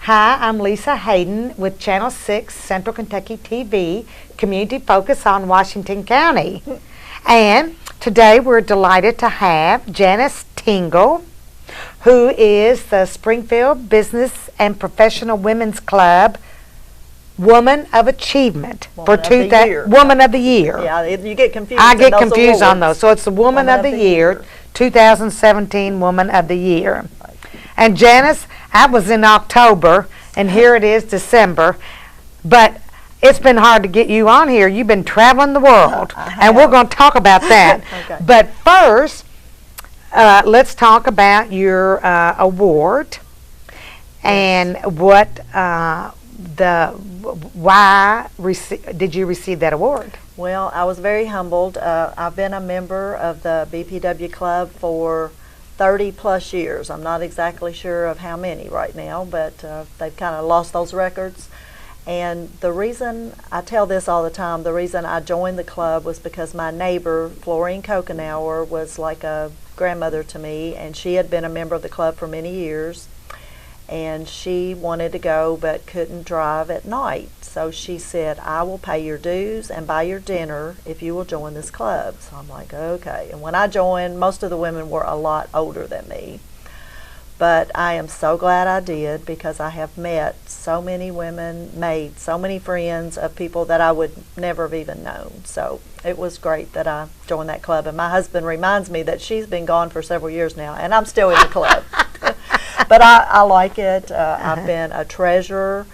Hi, I'm Lisa Haden with Channel 6 Central Kentucky TV, community focus on Washington County. And today we're delighted to have Janice Tingle, who is the Springfield Business and Professional Women's Club Woman of Achievement Woman of the Year. Woman of the Year. Yeah, you get confused. I get those confused on awards. those. So it's the Woman of the Year, 2017 Woman of the Year. And Janice, I was in October, and here it is December, but it's been hard to get you on here. You've been traveling the world, and we're going to talk about that. Okay. But first, let's talk about your award and what why did you receive that award? Well, I was very humbled. I've been a member of the BPW club for 30 plus years. I'm not exactly sure of how many right now, but they've kind of lost those records. And the reason, I tell this all the time, the reason I joined the club was because my neighbor, Florine Kokenauer, was like a grandmother to me, and she had been a member of the club for many years. And she wanted to go but couldn't drive at night. So she said, I will pay your dues and buy your dinner if you will join this club. So I'm like, okay. And when I joined, most of the women were a lot older than me. But I am so glad I did, because I have met so many women, made so many friends of people that I would never have even known. So it was great that I joined that club. And my husband reminds me that she's been gone for several years now, and I'm still in the club. But I like it. I've been a treasurer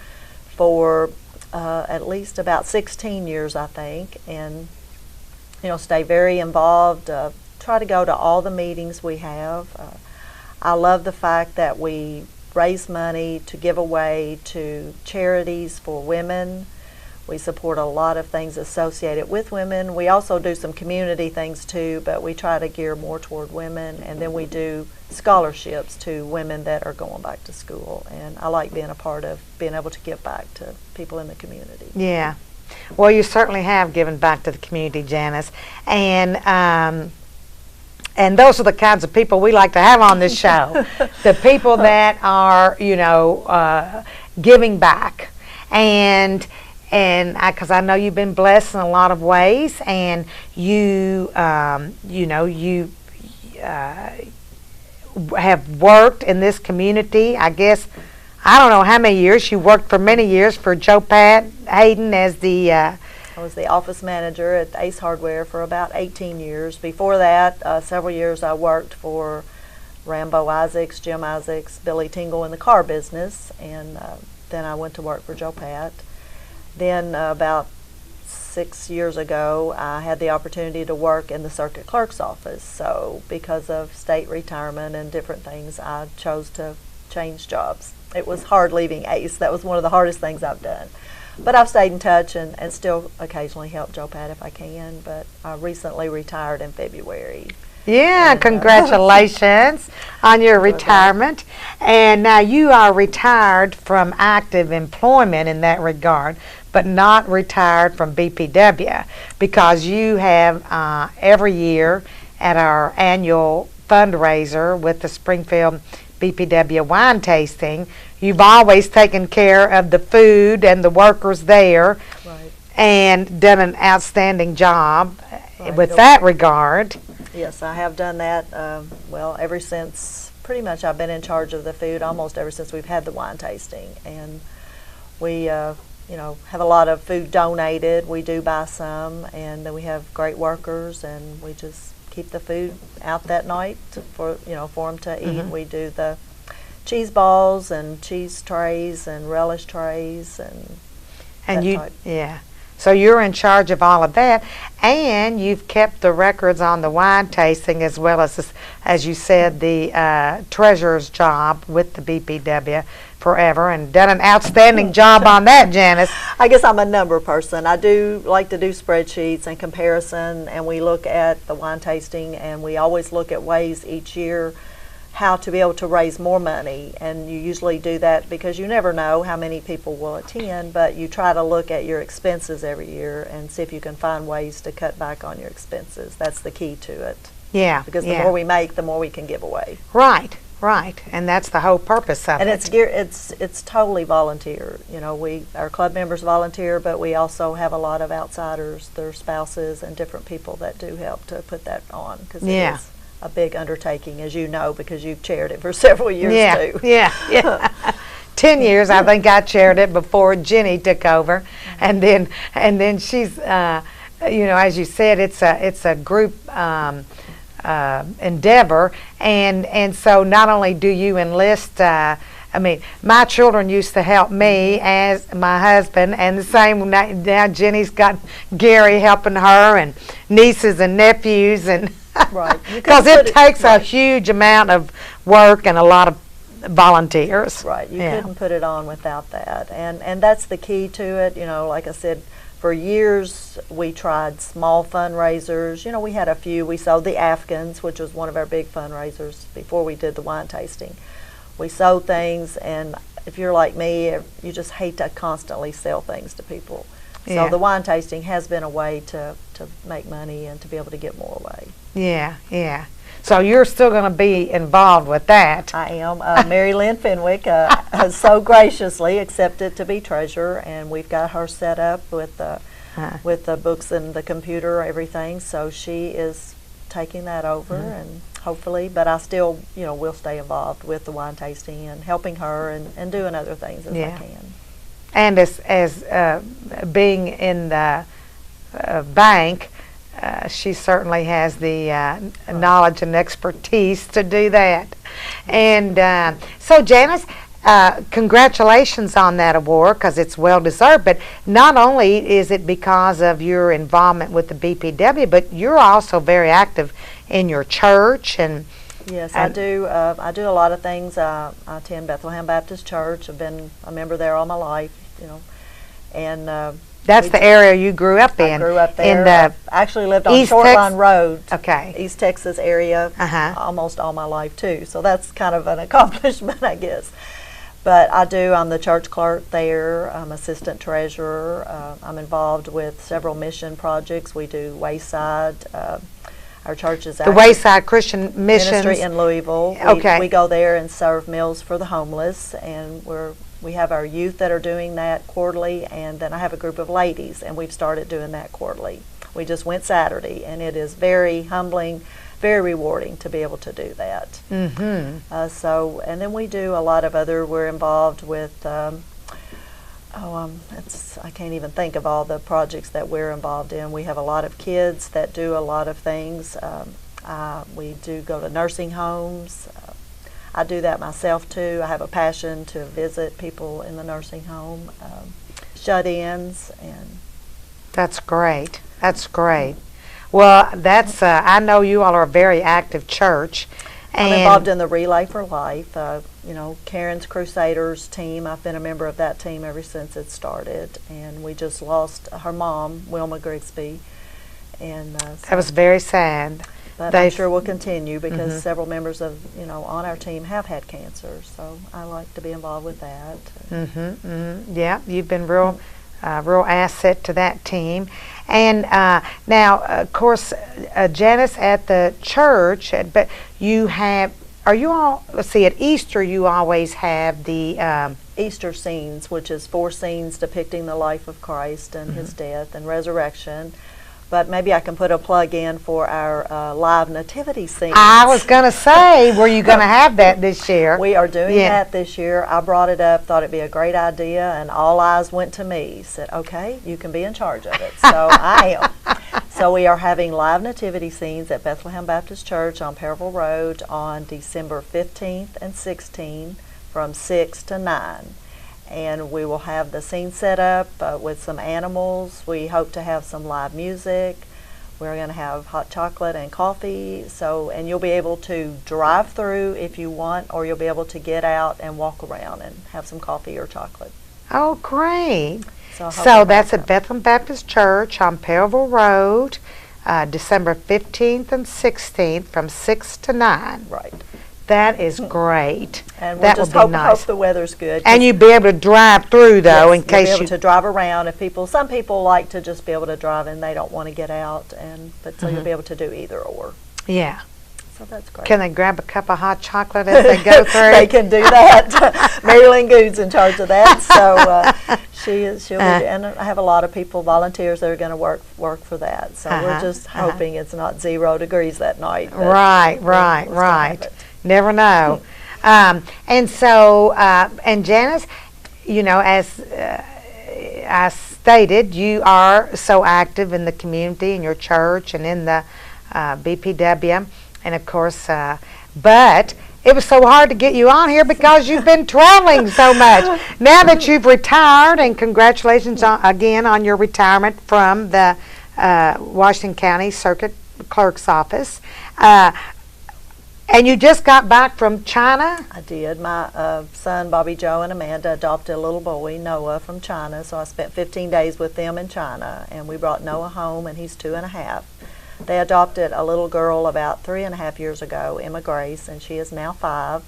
for at least about 16 years, I think, and stay very involved. Try to go to all the meetings we have. I love the fact that we raise money to give away to charities for women. We support a lot of things associated with women. We also do some community things too, but we try to gear more toward women. And then we do scholarships to women that are going back to school. And I like being a part of being able to give back to people in the community. Yeah. Well, you certainly have given back to the community, Janice. And those are the kinds of people we like to have on this show. The people that are, giving back. And because I know you've been blessed in a lot of ways, and you have worked in this community. I guess, I don't know how many years. You worked for many years for Joe Pat Haden as the... I was the office manager at Ace Hardware for about 18 years. Before that, several years I worked for Rambo Isaacs, Jim Isaacs, Billy Tingle in the car business, and then I went to work for Joe Pat. Then about 6 years ago, I had the opportunity to work in the circuit clerk's office. So because of state retirement and different things, I chose to change jobs. It was hard leaving Ace. That was one of the hardest things I've done. But I've stayed in touch and still occasionally help Joe Pat if I can. But I recently retired in February. Yeah, and, congratulations on your retirement. And now you are retired from active employment in that regard, but not retired from BPW, because you have every year at our annual fundraiser with the Springfield BPW wine tasting, you've always taken care of the food and the workers there, right, and done an outstanding job with that regard. Yes, I have done that, well, ever since, pretty much I've been in charge of the food almost ever since we've had the wine tasting. And we, have a lot of food donated. We do buy some, and then we have great workers, and we just keep the food out that night for them to eat. Mm-hmm. We do the cheese balls and cheese trays and relish trays and you, yeah. So you're in charge of all of that, and you've kept the records on the wine tasting, as well as you said, the treasurer's job with the BPW forever, and done an outstanding job on that, Janice. I guess I'm a number person. I do like to do spreadsheets and comparison, and we look at the wine tasting, and we always look at ways each year how to be able to raise more money. And you usually do that because you never know how many people will attend, but you try to look at your expenses every year and see if you can find ways to cut back on your expenses. That's the key to it. Yeah. Because the more we make, the more we can give away. Right. right. And that's the whole purpose of And it. it's totally volunteer. You know, our club members volunteer, but we also have a lot of outsiders, their spouses, and different people that do help to put that on, because Yeah. it is a big undertaking, as you know, because you've chaired it for several years too. Yeah. 10 years, I think I chaired it before Jenny took over, and then she's, as you said, it's a group endeavor, and so not only do you enlist. My children used to help me as my husband, and the same now. Jenny's got Gary helping her, and nieces and nephews, and Right. because it takes a huge amount of work and a lot of volunteers. Right, you couldn't put it on without that, and that's the key to it. You know, like I said, for years we tried small fundraisers. You know, we had a few. We sold the Afghans, which was one of our big fundraisers before we did the wine tasting. We sold things, and if you're like me, you just hate to constantly sell things to people. So the wine tasting has been a way to make money and to be able to get more away. Yeah. So you're still going to be involved with that. I am. Mary Lynn Fenwick has so graciously accepted to be treasurer, and we've got her set up with the books and the computer, everything. So she is taking that over, and hopefully, but I still, will stay involved with the wine tasting and helping her and doing other things as I can. And as being in the bank, she certainly has the knowledge and expertise to do that. And so, Janice, congratulations on that award, because it's well deserved. But not only is it because of your involvement with the BPW, but you're also very active in your church. And yes, I do. I do a lot of things. I attend Bethlehem Baptist Church. I've been a member there all my life. And that's the area you grew up in. I grew up there. In the I actually lived on Shortline Road, East Texas area, almost all my life too. So that's kind of an accomplishment, I guess. But I'm the church clerk there. I'm assistant treasurer. I'm involved with several mission projects. We do Wayside. Our church is the Wayside Christian Ministry in Louisville. We go there and serve meals for the homeless, and we have our youth that are doing that quarterly, and then I have a group of ladies, and we've started doing that quarterly. We just went Saturday, and it is very humbling, very rewarding to be able to do that. And then we do a lot of we're involved with, I can't even think of all the projects that we're involved in. We have a lot of kids that do a lot of things. We do go to nursing homes. I do that myself too. I have a passion to visit people in the nursing home, shut-ins, and that's great. That's great. Well, that's I know you all are a very active church. I'm involved in the Relay for Life. Karen's Crusaders team. I've been a member of that team ever since it started, and we just lost her mom, Wilma Grigsby, and that was very sad. But I'm sure we'll continue because several members of on our team have had cancer, so I like to be involved with that. Yeah, you've been real asset to that team. And now, of course, Janice, at the church, but you have. Are you all? Let's see. At Easter, you always have the Easter scenes, which is 4 scenes depicting the life of Christ and His death and resurrection. But maybe I can put a plug in for our live nativity scenes. I was going to say, were you going to have that this year? We are doing that this year. I brought it up, thought it'd be a great idea, and all eyes went to me. Said, okay, you can be in charge of it. So I am. So we are having live nativity scenes at Bethlehem Baptist Church on Perryville Road on December 15th and 16th from 6 to 9. And we will have the scene set up with some animals. We hope to have some live music. We're going to have hot chocolate and coffee. And you'll be able to drive through if you want, or you'll be able to get out and walk around and have some coffee or chocolate. Oh, great. So that's at Bethlehem Baptist Church on Perryville Road, December 15th and 16th from 6 to 9. Right. That is great. And we'll just hope the weather's good. And you'd be able to drive through, though, in case you'll be able to drive around. Some people like to just be able to drive and they don't want to get out, so you'll be able to do either or. Yeah. So that's great. Can they grab a cup of hot chocolate as they go through? They can do that. Marilyn Good's in charge of that, so she'll be, and I have a lot of people, volunteers, that are going to work for that. So we're just hoping it's not 0 degrees that night. Right. Never know. And so, and Janice, you know, as I stated, you are so active in the community, in your church, and in the BPW. And of course, but it was so hard to get you on here because you've been traveling so much. Now that you've retired, and congratulations again on your retirement from the Washington County Circuit Clerk's Office. And you just got back from China? I did. My son, Bobby Joe, and Amanda adopted a little boy, Noah, from China. So I spent 15 days with them in China, and we brought Noah home, and he's 2.5. They adopted a little girl about 3.5 years ago, Emma Grace, and she is now 5.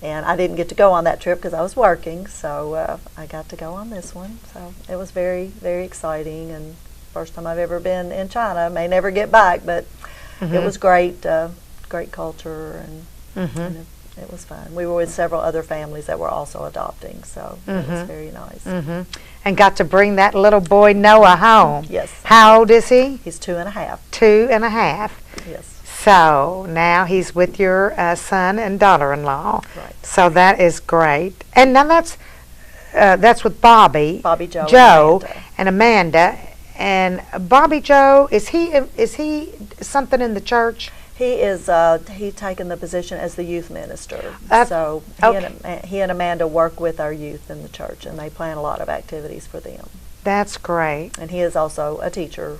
And I didn't get to go on that trip because I was working, so I got to go on this one. So it was very, very exciting, and first time I've ever been in China. May never get back, but it was great, great culture, and it was fun. We were with several other families that were also adopting, so it was very nice. And got to bring that little boy Noah home. Yes. How old is he? He's 2.5. 2.5. Yes. So now he's with your son and daughter-in-law. Right. So that is great. And now that's with Bobby, Joe, and Amanda. And Bobby Joe, is he something in the church? He is. He's taken the position as the youth minister. So he and Amanda work with our youth in the church, and they plan a lot of activities for them. That's great. And he is also a teacher.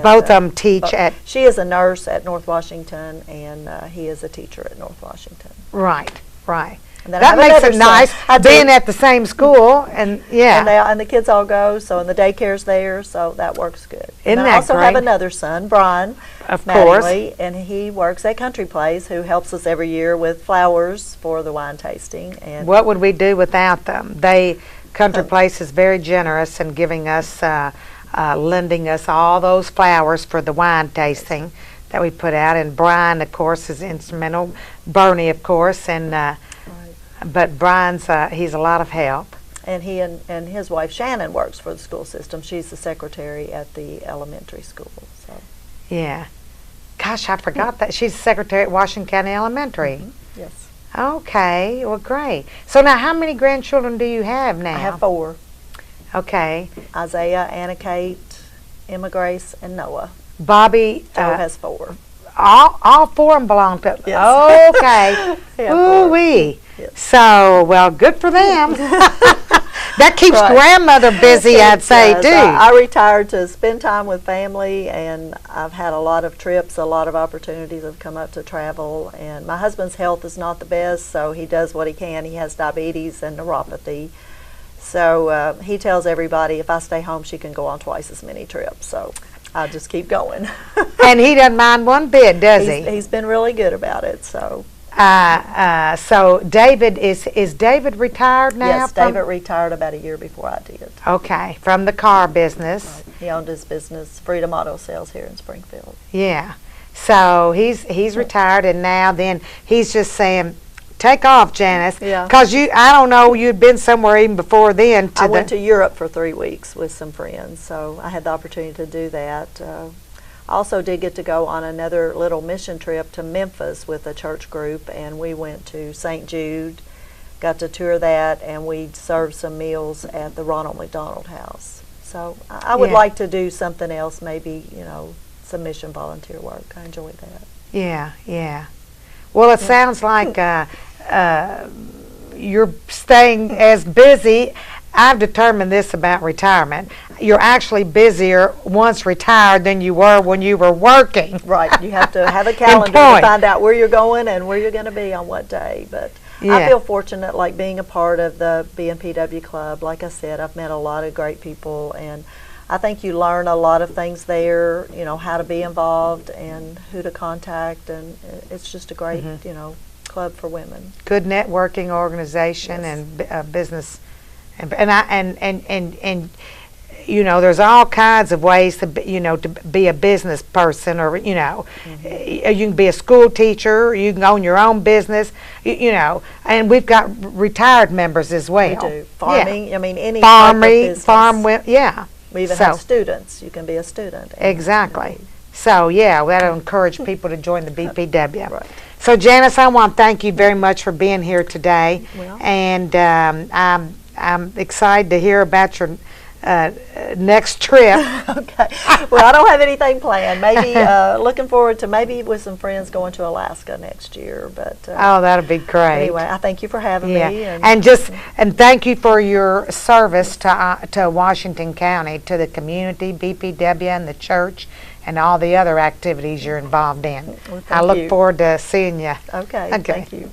Both of them teach at. She is a nurse at North Washington, and he is a teacher at North Washington. Right. And then That makes it nice being at the same school, and and the kids all go. So and the daycare's there, so that works good. Isn't that I also great? have another son, Bryan, of course, and he works at Country Place, who helps us every year with flowers for the wine tasting. And what would we do without them? Country Place is very generous in giving us, lending us all those flowers for the wine tasting that we put out. And Bryan, of course, is instrumental. Bernie, of course, and. But Bryan's, he's a lot of help. And he and his wife Shannon works for the school system. She's the secretary at the elementary school. So. Yeah. Gosh, I forgot that. She's the secretary at Washington County Elementary. Yes. Okay, well, great. So now how many grandchildren do you have now? I have 4. Okay. Isaiah, Anna Kate, Emma Grace, and Noah. Bobby. Joe has 4. All 4 of them belong to. Yes. Okay. Ooh-wee. Yes. So, well, good for them. That keeps grandmother busy, I'd say, too. I retired to spend time with family, and I've had a lot of trips, a lot of opportunities have come up to travel. And my husband's health is not the best, so he does what he can. He has diabetes and neuropathy. So he tells everybody if I stay home, she can go on twice as many trips. So I just keep going. And he doesn't mind one bit, does he? He's been really good about it. So. So David, is David retired now? Yes, David retired about a year before I did. Okay, from the car business. Right. He owned his business, Freedom Auto Sales, here in Springfield. Yeah, so he's retired, and now then he's just saying, take off, Janice. Yeah. Because I don't know, you'd been somewhere even before then. I went to Europe for 3 weeks with some friends, so I had the opportunity to do that. I also did get to go on another little mission trip to Memphis with a church group, and we went to St. Jude, got to tour that, and we served some meals at the Ronald McDonald House. So I would like to do something else, maybe, some mission volunteer work. I enjoy that. Yeah. Well, it sounds like you're staying as busy. I've determined this about retirement. You're actually busier once retired than you were when you were working. Right. You have to have a calendar to find out where you're going and where you're going to be on what day. But I feel fortunate, like being a part of the BPW club. Like I said, I've met a lot of great people, and I think you learn a lot of things there, how to be involved and who to contact, and it's just a great, club for women. Good networking organization and business. And you know, there's all kinds of ways to, you know, to be a business person, or, you know, you can be a school teacher, you can own your own business, you know, and we've got retired members as well. We do. Farming, I mean, any type of Farming, business. yeah. We even So- have students. You can be a student. and- Exactly. So, yeah, we got to encourage people to join the BPW. Right. So, Janice, I want to thank you very much for being here today. Well. And I'm excited to hear about your next trip. Okay. Well, I don't have anything planned. Maybe looking forward to maybe with some friends going to Alaska next year. But Oh, that'll be great. anyway, I thank you for having Yeah, me. and thank you for your service to Washington County, to the community, BPW, and the church, and all the other activities you're involved in. Well, I thank look you. forward to seeing you. Okay. Okay. Thank you.